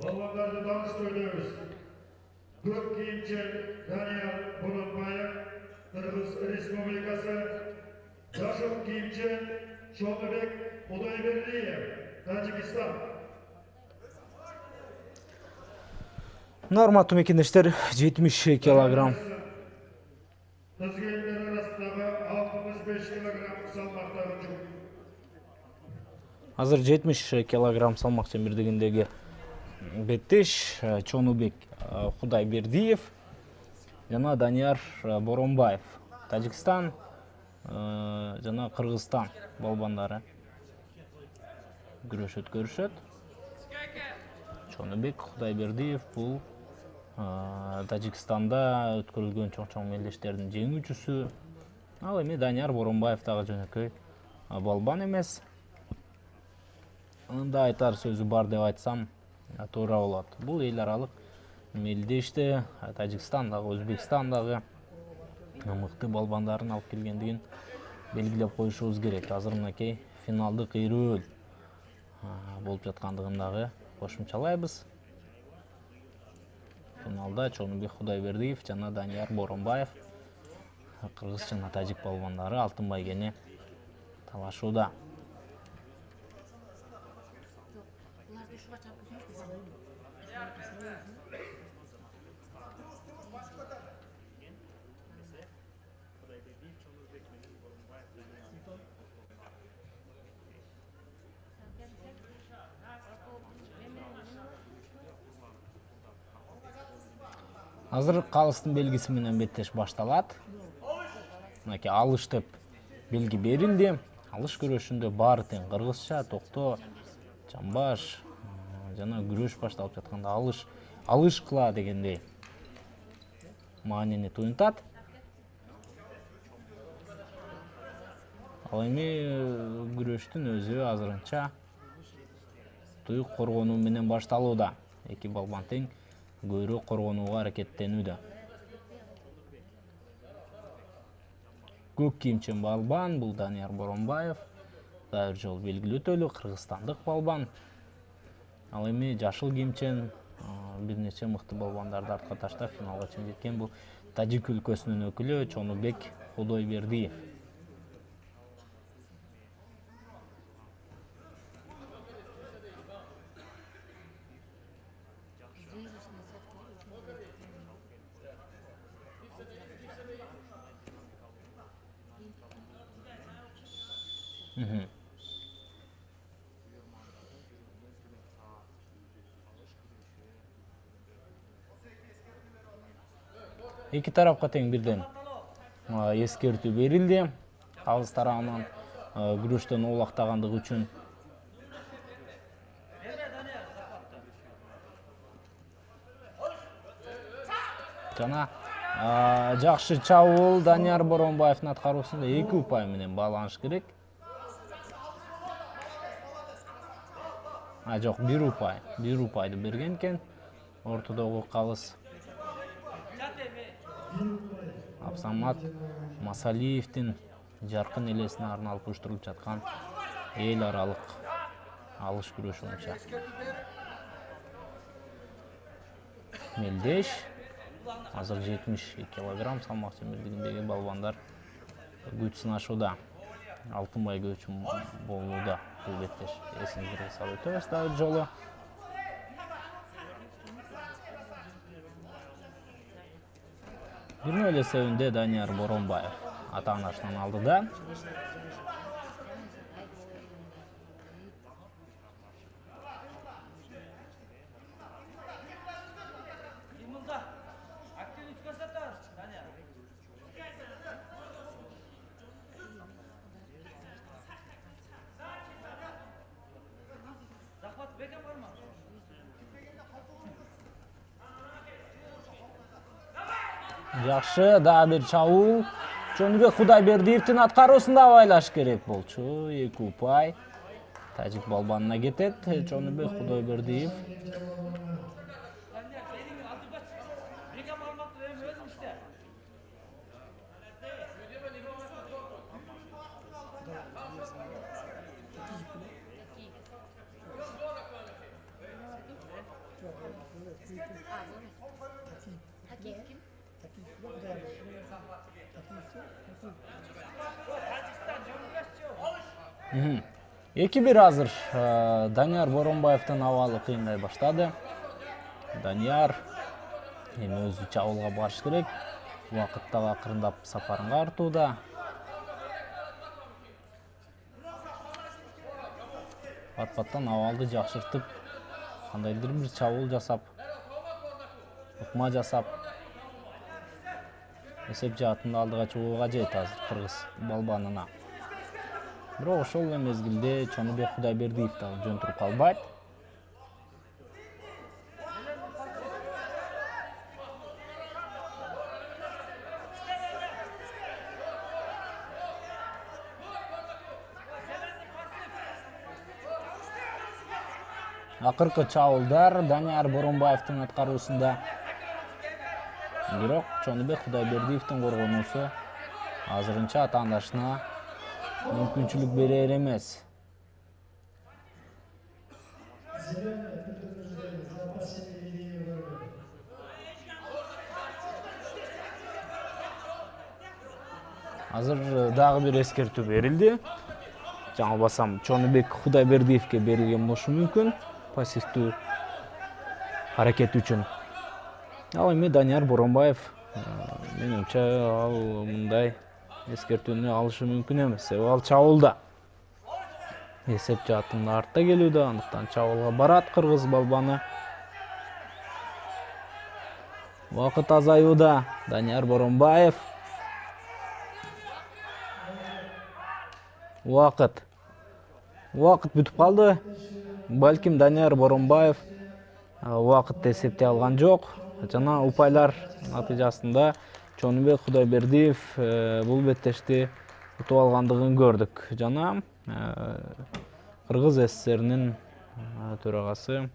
Balvanlarda dans söylüyoruz. Gök giyimci Daniel Bulunbayev, Kırgız Respublikası, Yaşok giyimci Şonubek Udayberdiyev, Tacikistan. Урматтуу мекендештер, 70 килограмм. Tızgınlar arasındaki 65 kilogram salmaktағы жүк. Азыр 70 килограмм салмак чембирдигиндеги беттеш Чонубек Кудайбердиев жана Данияр Боронбаев. Тажикстан жана Кыргызстан балбандары күрөшөт көрүшөт. Чонубек Кудайбердиев бул Тажикстанда өткөрүлгөн чоң мелдештердин жеңүүчүсү. Ал эми Данияр Боронбаев дагы жөнөкөй балбан эмес. Анда айтар сөзү бар деп айтсам туура болот. Бул эл аралык мелдеште Тажикстандагы, Өзбекстандагы мыкты балбандарын алып келгендигин белгилеп коюшубуз керек. Азыр мынакей финалдык ыйрөөл болуп жаткандыгын дагы кошумчалайбыз. Финалда Чонубек Кудайбердиев жана Данияр Боронбаев кыргыз жана тажик балбандары алтын байгени талашууда. Азыр калыстын белгиси менен беттеш башталат. Мынакей алыш деп белги берилди. Алыш күрөшүндө баары тең кыргызча, токто, чамбаш жана күрөш башталып жатканда алыш кыла дегендей маанини туюнтат. Ал эми күрөштүн өзү азырынча туюк коргонуу менен башталууда. Эки балбан тең көйрөк коргонууга аракеттенүүдө. Көк кийимчен балбан бул Данияр Боронбаев. Дагы бир жолу белгилүү өтөлү кыргызстандык балбан. Ал эми жашыл кийимчен бир нече мыкты балбандарды артка таштап финалга чейин жеткен бул Тажик өлкөсүнүн өкүлү Чонубек Кудайбердиев. Эки тарапка тең бирден эскертүү берилди. Калыс тарабынан күрөштөн оолактагандыгы үчүн. Жана жакшы чабуул Данияр Боронбаевдин аткаруусунда 2 упай менен бааланыш керек. Жок, 1 упай. 1 упайды берген экен. Ортодогу калыс Абсамат Масалиевдин жаркын элесине арналып уюштурулуп жаткан эл аралык алыш күрөшү боюнча мелдеш азыр 72 килограмм салмак чембирдигиндеги балбандар күч сынашууда. Алтын байге үчүн болууда бул беттеш. Эсиңизге салып өтөбүз дагы бир жолу. Биринчи эле эсебинде Данияр Боронбаев ата-анасынан алдыда. Жакшы, дагы бир чабуул. Чонубек Кудайбердиевдин аткаруусунда байлаш керек болчу. 2 упай. Тажик балбанына кетет. Чонубек Кудайбердиев. Эки бир азыр Данияр Боронбаевдин абалы кыйындай баштады. Данияр эми өзү чабуулга барыш керек. Убакыт дагы акырындап сапарынга артууда. Пат-паттан абалды жакшыртып, кандайдыр бир чабуул жасап, ыкма жасап, эсеп жаатында алдыга чыгуу кажет азыр кыргыз балбанына. Бирок ошол эле мезгилде Чонубек Кудайбердиев дагы жөн туруп калбайт. Акыркы чабуулдар Данияр Боронбаевдин аткаруусунда. Бирок Чонубек Кудайбердиевдин коргонуусу азырынча атаандашына мүмкүнчүлүк берер эмес. Азыр дагы бир эскертүү берилди. Жаңылбасам, Чонубек Кудайбердиевге берилген болушу мүмкүн пассивдүү аракет үчүн. Ал эми Данияр Боронбаев менимче ал мындай эскертүүнү алышы мүмкүн эмес. Себеби ал чабуулда. Эсеп жаатында артта келүүдө, андыктан чабуулга барат кыргыз балбаны. Убакыт азаюуда. Данияр Боронбаев. Убакыт бүтүп калды. Балким Данияр Боронбаев убакытты эсептей алган жок. Жана упайлар натыйжасында Чонубек Кудайбердиев бул беттешти утуп алгандыгын көрдүк. Жана Кыргыз СССРнин төрагасы